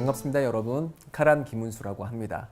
반갑습니다, 여러분. 카람 김은수라고 합니다.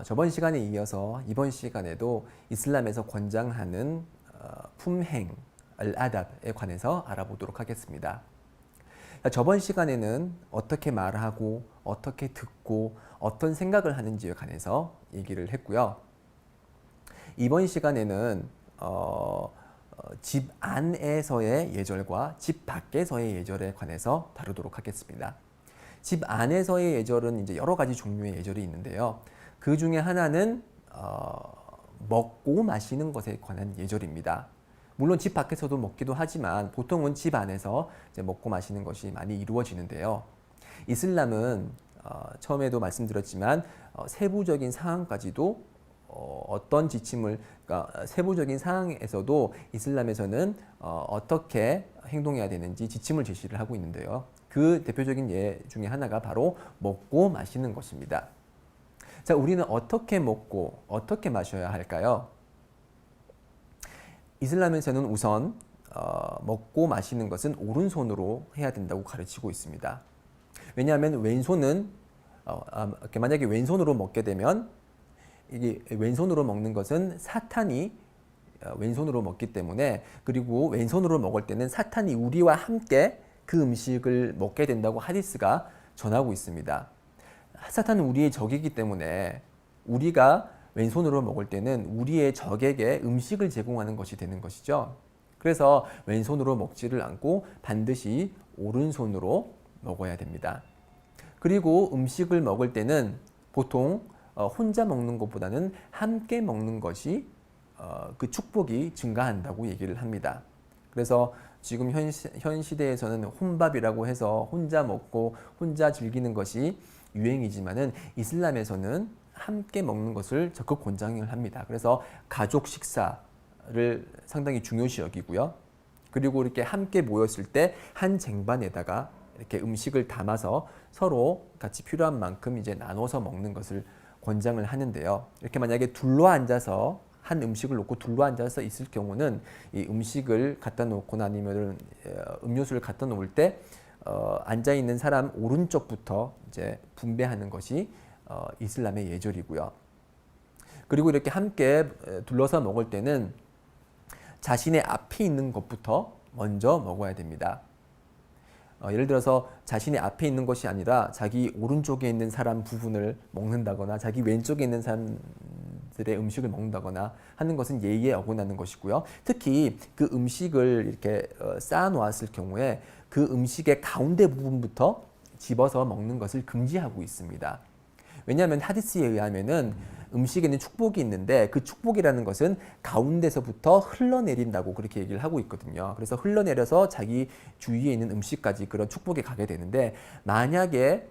저번 시간에 이어서 이번 시간에도 이슬람에서 권장하는 품행, 알아답에 관해서 알아보도록 하겠습니다. 저번 시간에는 어떻게 말하고 어떻게 듣고 어떤 생각을 하는지에 관해서 얘기를 했고요. 이번 시간에는 집 안에서의 예절과 집 밖에서의 예절에 관해서 다루도록 하겠습니다. 집 안에서의 예절은 이제 여러 가지 종류의 예절이 있는데요. 그 중에 하나는 먹고 마시는 것에 관한 예절입니다. 물론 집 밖에서도 먹기도 하지만 보통은 집 안에서 이제 먹고 마시는 것이 많이 이루어지는데요. 이슬람은 처음에도 말씀드렸지만 세부적인 상황까지도 어떤 지침을, 그러니까 세부적인 상황에서도 이슬람에서는 어떻게 행동해야 되는지 지침을 제시를 하고 있는데요. 그 대표적인 예 중에 하나가 바로 먹고 마시는 것입니다. 자, 우리는 어떻게 먹고 어떻게 마셔야 할까요? 이슬람에서는 우선 먹고 마시는 것은 오른손으로 해야 된다고 가르치고 있습니다. 왜냐하면 왼손은 만약에 왼손으로 먹게 되면 이게 왼손으로 먹는 것은 사탄이 왼손으로 먹기 때문에, 그리고 왼손으로 먹을 때는 사탄이 우리와 함께 그 음식을 먹게 된다고 하디스가 전하고 있습니다. 사탄은 우리의 적이기 때문에 우리가 왼손으로 먹을 때는 우리의 적에게 음식을 제공하는 것이 되는 것이죠. 그래서 왼손으로 먹지를 않고 반드시 오른손으로 먹어야 됩니다. 그리고 음식을 먹을 때는 보통 혼자 먹는 것보다는 함께 먹는 것이 그 축복이 증가한다고 얘기를 합니다. 그래서 지금 현 시대에서는 혼밥이라고 해서 혼자 먹고 혼자 즐기는 것이 유행이지만은 이슬람에서는 함께 먹는 것을 적극 권장을 합니다. 그래서 가족 식사를 상당히 중요시 여기고요. 그리고 이렇게 함께 모였을 때 한 쟁반에다가 이렇게 음식을 담아서 서로 같이 필요한 만큼 이제 나눠서 먹는 것을 권장을 하는데요. 이렇게 만약에 둘러 앉아서 한 음식을 놓고 둘러 앉아서 있을 경우는 이 음식을 갖다 놓거나 아니면 음료수를 갖다 놓을 때 앉아 있는 사람 오른쪽부터 이제 분배하는 것이 이슬람의 예절이고요. 그리고 이렇게 함께 둘러서 먹을 때는 자신의 앞에 있는 것부터 먼저 먹어야 됩니다. 예를 들어서 자신의 앞에 있는 것이 아니라 자기 오른쪽에 있는 사람 부분을 먹는다거나 자기 왼쪽에 있는 사람들의 음식을 먹는다거나 하는 것은 예의에 어긋나는 것이고요. 특히 그 음식을 이렇게 쌓아 놓았을 경우에 그 음식의 가운데 부분부터 집어서 먹는 것을 금지하고 있습니다. 왜냐하면 하디스에 의하면은 음식에는 축복이 있는데 그 축복이라는 것은 가운데서부터 흘러내린다고 그렇게 얘기를 하고 있거든요. 그래서 흘러내려서 자기 주위에 있는 음식까지 그런 축복이 가게 되는데, 만약에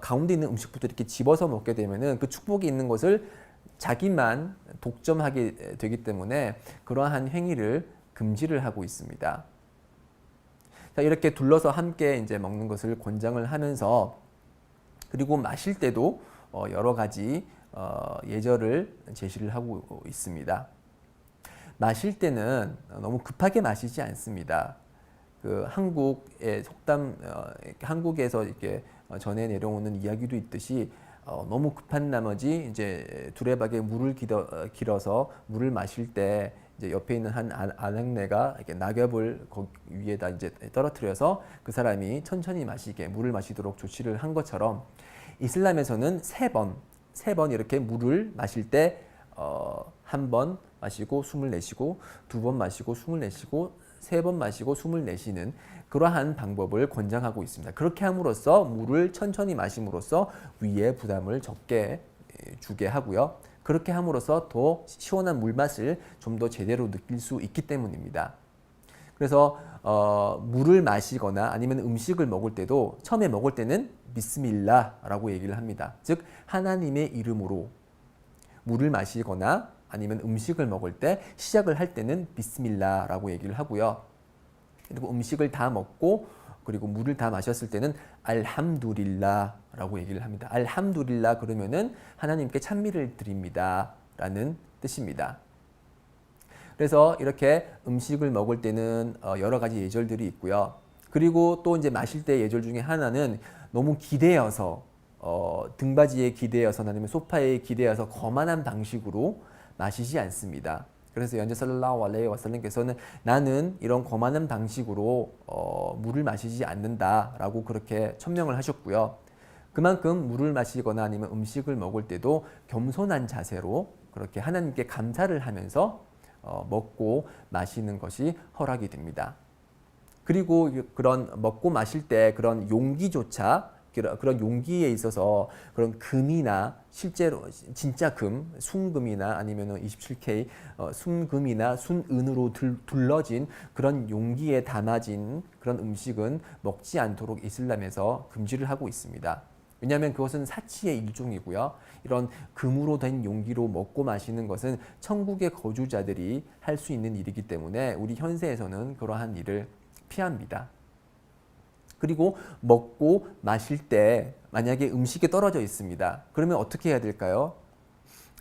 가운데 있는 음식부터 이렇게 집어서 먹게 되면은 그 축복이 있는 것을 자기만 독점하게 되기 때문에 그러한 행위를 금지를 하고 있습니다. 자, 이렇게 둘러서 함께 이제 먹는 것을 권장을 하면서, 그리고 마실 때도 여러 가지 예절을 제시를 하고 있습니다. 마실 때는 너무 급하게 마시지 않습니다. 그 한국의 속담, 한국에서 이렇게 전해 내려오는 이야기도 있듯이 너무 급한 나머지 이제 두레박에 물을 길어서 물을 마실 때 이제 옆에 있는 한 아낙네가 이렇게 낙엽을 거기 위에다 이제 떨어뜨려서 그 사람이 천천히 마시게 물을 마시도록 조치를 한 것처럼, 이슬람에서는 세 번 이렇게 물을 마실 때 한 번 마시고 숨을 내쉬고, 두 번 마시고 숨을 내쉬고, 세 번 마시고 숨을 내쉬는 그러한 방법을 권장하고 있습니다. 그렇게 함으로써 물을 천천히 마심으로써 위에 부담을 적게 주게 하고요. 그렇게 함으로써 더 시원한 물맛을 좀 더 제대로 느낄 수 있기 때문입니다. 그래서 물을 마시거나 아니면 음식을 먹을 때도 처음에 먹을 때는 비스밀라라고 얘기를 합니다. 즉 하나님의 이름으로 물을 마시거나 아니면 음식을 먹을 때 시작을 할 때는 비스밀라라고 얘기를 하고요. 그리고 음식을 다 먹고 그리고 물을 다 마셨을 때는 알함두릴라라고 얘기를 합니다. 알함두릴라 그러면은 하나님께 찬미를 드립니다 라는 뜻입니다. 그래서 이렇게 음식을 먹을 때는 여러 가지 예절들이 있고요. 그리고 또 이제 마실 때 예절 중에 하나는 너무 기대어서 등받이에 기대어서 아니면 소파에 기대어서 거만한 방식으로 마시지 않습니다. 그래서 연재 살랄라후 알레이히 와살람께서는 나는 이런 거만한 방식으로 물을 마시지 않는다라고 그렇게 천명을 하셨고요. 그만큼 물을 마시거나 아니면 음식을 먹을 때도 겸손한 자세로 그렇게 하나님께 감사를 하면서 먹고 마시는 것이 허락이 됩니다. 그리고 그런 먹고 마실 때 그런 용기조차 그런 용기에 있어서 그런 금이나 실제로 진짜 금, 순금이나 아니면 27K 순금이나 순은으로 둘러진 그런 용기에 담아진 그런 음식은 먹지 않도록 이슬람에서 금지를 하고 있습니다. 왜냐하면 그것은 사치의 일종이고요. 이런 금으로 된 용기로 먹고 마시는 것은 천국의 거주자들이 할 수 있는 일이기 때문에 우리 현세에서는 그러한 일을 피합니다. 그리고 먹고 마실 때 만약에 음식이 떨어져 있습니다. 그러면 어떻게 해야 될까요?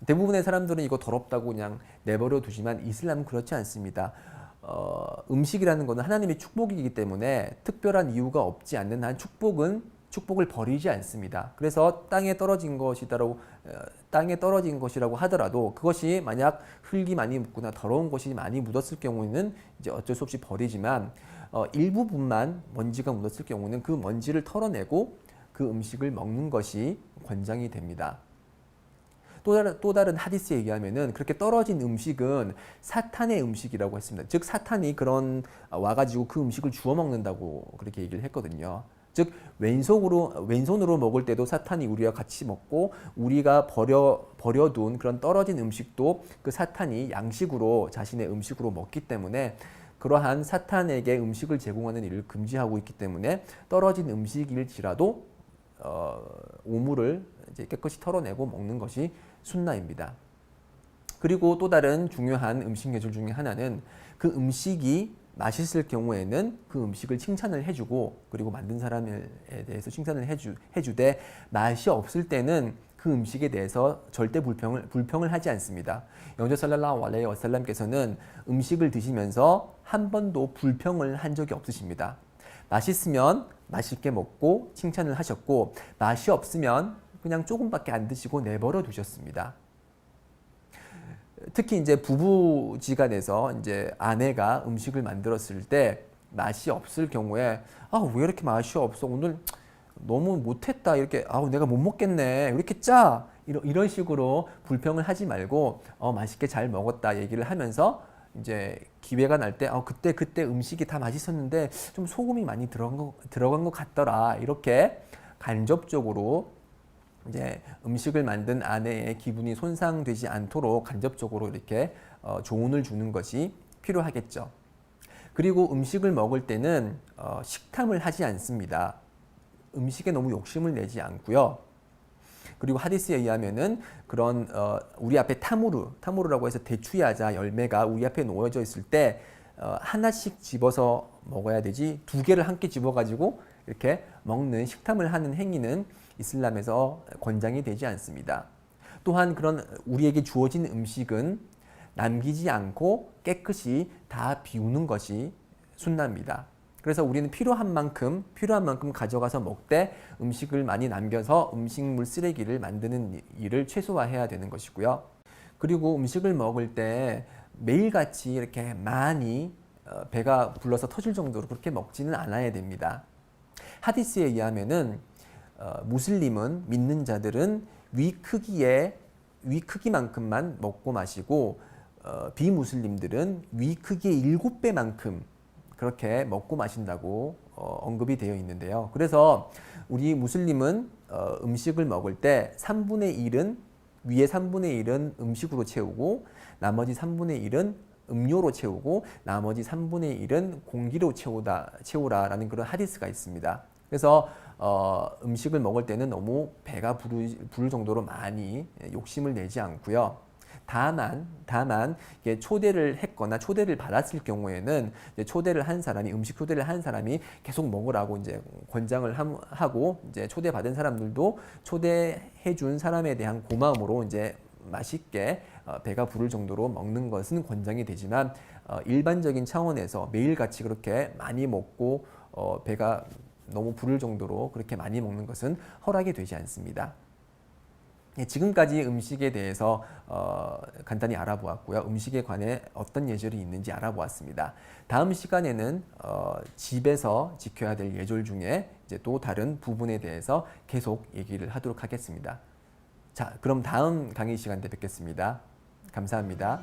대부분의 사람들은 이거 더럽다고 그냥 내버려 두지만 이슬람은 그렇지 않습니다. 음식이라는 것은 하나님의 축복이기 때문에 특별한 이유가 없지 않는 한 축복을 버리지 않습니다. 그래서 땅에 떨어진 것이라고 하더라도 그것이 만약 흙이 많이 묻거나 더러운 것이 많이 묻었을 경우에는 이제 어쩔 수 없이 버리지만 일부분만 먼지가 묻었을 경우는 그 먼지를 털어내고 그 음식을 먹는 것이 권장이 됩니다. 또 다른 하디스에 의하면은 그렇게 떨어진 음식은 사탄의 음식이라고 했습니다. 즉 사탄이 그런 와가지고 그 음식을 주워 먹는다고 그렇게 얘기를 했거든요. 즉 왼손으로 먹을 때도 사탄이 우리와 같이 먹고 우리가 버려둔 그런 떨어진 음식도 그 사탄이 양식으로 자신의 음식으로 먹기 때문에 그러한 사탄에게 음식을 제공하는 일을 금지하고 있기 때문에 떨어진 음식일지라도 오물을 이제 깨끗이 털어내고 먹는 것이 순나입니다. 그리고 또 다른 중요한 음식 예절 중에 하나는 그 음식이 맛있을 경우에는 그 음식을 칭찬을 해주고 그리고 만든 사람에 대해서 칭찬을 해주되 맛이 없을 때는 그 음식에 대해서 절대 불평을 하지 않습니다. 영조 살랄라후 알레이히 와살람께서는 음식을 드시면서 한 번도 불평을 한 적이 없으십니다. 맛있으면 맛있게 먹고 칭찬을 하셨고 맛이 없으면 그냥 조금밖에 안 드시고 내버려 두셨습니다. 특히 이제 부부지간에서 이제 아내가 음식을 만들었을 때 맛이 없을 경우에 왜 이렇게 맛이 없어 오늘 너무 못했다 이렇게 내가 못 먹겠네 왜 이렇게 짜 이런 식으로 불평을 하지 말고 맛있게 잘 먹었다 얘기를 하면서 이제 기회가 날 때 그때 음식이 다 맛있었는데 좀 소금이 많이 들어간 것 같더라 이렇게 간접적으로 이제 음식을 만든 아내의 기분이 손상되지 않도록 간접적으로 이렇게 조언을 주는 것이 필요하겠죠. 그리고 음식을 먹을 때는 식탐을 하지 않습니다. 음식에 너무 욕심을 내지 않고요. 그리고 하디스에 의하면은 그런 우리 앞에 타무르라고 해서 대추야자 열매가 우리 앞에 놓여져 있을 때 하나씩 집어서 먹어야 되지 두 개를 함께 집어가지고 이렇게 먹는 식탐을 하는 행위는 이슬람에서 권장이 되지 않습니다. 또한 그런 우리에게 주어진 음식은 남기지 않고 깨끗이 다 비우는 것이 순나입니다. 그래서 우리는 필요한 만큼 가져가서 먹되 음식을 많이 남겨서 음식물 쓰레기를 만드는 일을 최소화해야 되는 것이고요. 그리고 음식을 먹을 때 매일같이 이렇게 많이 배가 불러서 터질 정도로 그렇게 먹지는 않아야 됩니다. 하디스에 의하면은 무슬림은 믿는 자들은 위 크기만큼만 먹고 마시고 비무슬림들은 위 크기의 7배만큼 그렇게 먹고 마신다고 언급이 되어 있는데요. 그래서 우리 무슬림은 음식을 먹을 때 3분의 1은 위에 3분의 1은 음식으로 채우고 나머지 3분의 1은 음료로 채우고 나머지 3분의 1은 공기로 채우라라는 그런 하디스가 있습니다. 그래서 음식을 먹을 때는 너무 배가 부를 정도로 많이 욕심을 내지 않고요. 다만 이게 초대를 했거나 초대를 받았을 경우에는 음식 초대를 한 사람이 계속 먹으라고 이제 권장을 하고 이제 초대받은 사람들도 초대해 준 사람에 대한 고마움으로 이제 맛있게 배가 부를 정도로 먹는 것은 권장이 되지만 일반적인 차원에서 매일같이 그렇게 많이 먹고 배가 너무 부를 정도로 그렇게 많이 먹는 것은 허락이 되지 않습니다. 지금까지 음식에 대해서 간단히 알아보았고요. 음식에 관해 어떤 예절이 있는지 알아보았습니다. 다음 시간에는 집에서 지켜야 될 예절 중에 이제 또 다른 부분에 대해서 계속 얘기를 하도록 하겠습니다. 자, 그럼 다음 강의 시간 때 뵙겠습니다. 감사합니다.